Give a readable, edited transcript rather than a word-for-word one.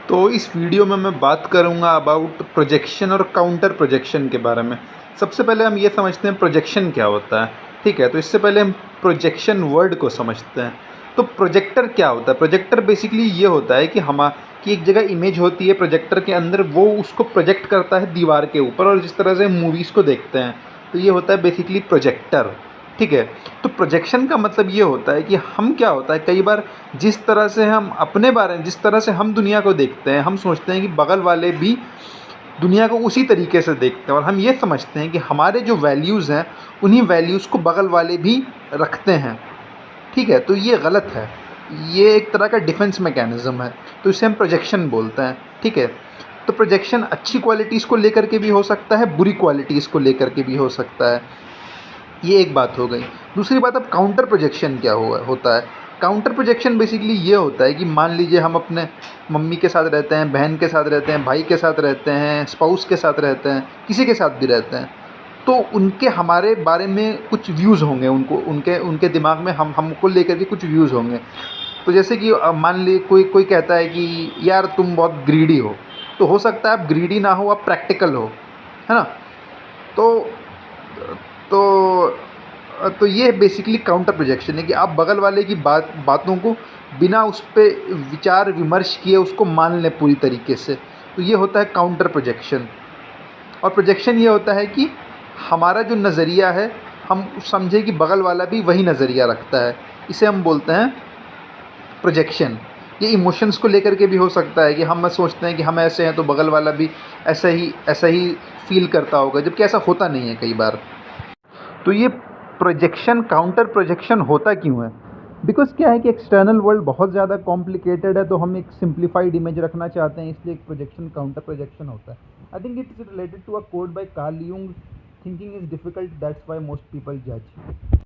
तो इस वीडियो में मैं बात करूँगा अबाउट प्रोजेक्शन और काउंटर प्रोजेक्शन के बारे में। सबसे पहले हम ये समझते हैं प्रोजेक्शन क्या होता है, ठीक है? तो इससे पहले हम प्रोजेक्शन वर्ड को समझते हैं। तो प्रोजेक्टर क्या होता है? प्रोजेक्टर बेसिकली ये होता है कि एक जगह इमेज होती है प्रोजेक्टर के अंदर, वो उसको प्रोजेक्ट करता है दीवार के ऊपर, और जिस तरह से मूवीज़ को देखते हैं, तो ये होता है बेसिकली प्रोजेक्टर, ठीक है? तो प्रोजेक्शन का मतलब ये होता है कि हम क्या होता है कई बार जिस तरह से हम अपने बारे में, जिस तरह से हम दुनिया को देखते हैं, हम सोचते हैं कि बगल वाले भी दुनिया को उसी तरीके से देखते हैं, और हम ये समझते हैं कि हमारे जो वैल्यूज़ हैं उन्हीं वैल्यूज़ को बगल वाले भी रखते हैं, ठीक है? तो ये गलत है। ये एक तरह का डिफेंस मैकेनिज़्म है, तो इसे हम प्रोजेक्शन बोलते हैं, ठीक है? तो प्रोजेक्शन अच्छी क्वालिटीज़ को लेकर के भी हो सकता है, बुरी क्वालिटीज़ को लेकर के भी हो सकता है। ये एक बात हो गई। दूसरी बात, अब काउंटर प्रोजेक्शन क्या होता है? काउंटर प्रोजेक्शन बेसिकली ये होता है कि मान लीजिए हम अपने मम्मी के साथ रहते हैं, बहन के साथ रहते हैं, भाई के साथ रहते हैं, स्पाउस के साथ रहते हैं, किसी के साथ भी रहते हैं। तो उनके हमारे बारे में कुछ व्यूज़ होंगे, उनको उनके उनके दिमाग में हमको लेकर के कुछ व्यूज़ होंगे। तो जैसे कि मान लीजिए कोई कोई कहता है कि यार तुम बहुत ग्रीडी हो, तो हो सकता है आप ग्रीडी ना हो, आप प्रैक्टिकल हो, है ना? तो तो ये बेसिकली काउंटर प्रोजेक्शन है कि आप बगल वाले की बातों को बिना उस पे विचार विमर्श किए उसको मान लें पूरी तरीके से। तो ये होता है काउंटर प्रोजेक्शन। और प्रोजेक्शन ये होता है कि हमारा जो नज़रिया है, हम समझे कि बगल वाला भी वही नज़रिया रखता है। इसे हम बोलते हैं प्रोजेक्शन। ये इमोशंस को लेकर के भी हो सकता है कि हम सोचते हैं कि हम ऐसे हैं तो बगल वाला भी ऐसा ही फ़ील करता होगा, जबकि ऐसा होता नहीं है कई बार। तो ये प्रोजेक्शन, काउंटर प्रोजेक्शन होता क्यों है? बिकॉज़ क्या है कि एक्सटर्नल वर्ल्ड बहुत ज़्यादा कॉम्प्लिकेटेड है, तो हम एक सिंप्लीफाइड इमेज रखना चाहते हैं, इसलिए एक प्रोजेक्शन, काउंटर प्रोजेक्शन होता है। I think it's related to a quote by Carl Jung, thinking is difficult, that's why most people जज।